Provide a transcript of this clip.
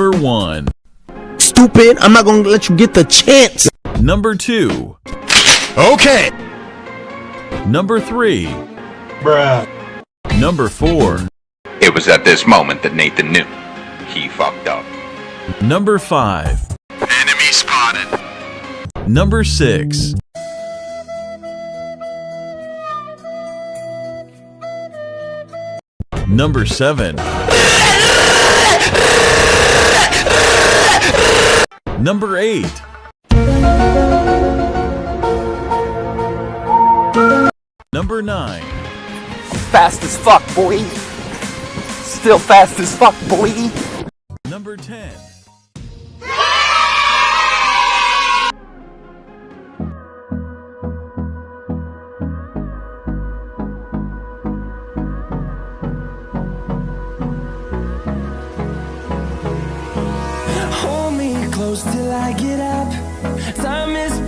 Number 1. Stupid, I'm not gonna let you get the chance. Number 2. Okay. Number 3. Bruh. Number 4. It was at this moment that Nathan knew. He fucked up. Number 5. Enemy spotted. Number 6. Number 7. Number 8. Number 9. Fast as fuck, boy. Still fast as fuck, boy. Number 10. Hold me close till I get up. Time is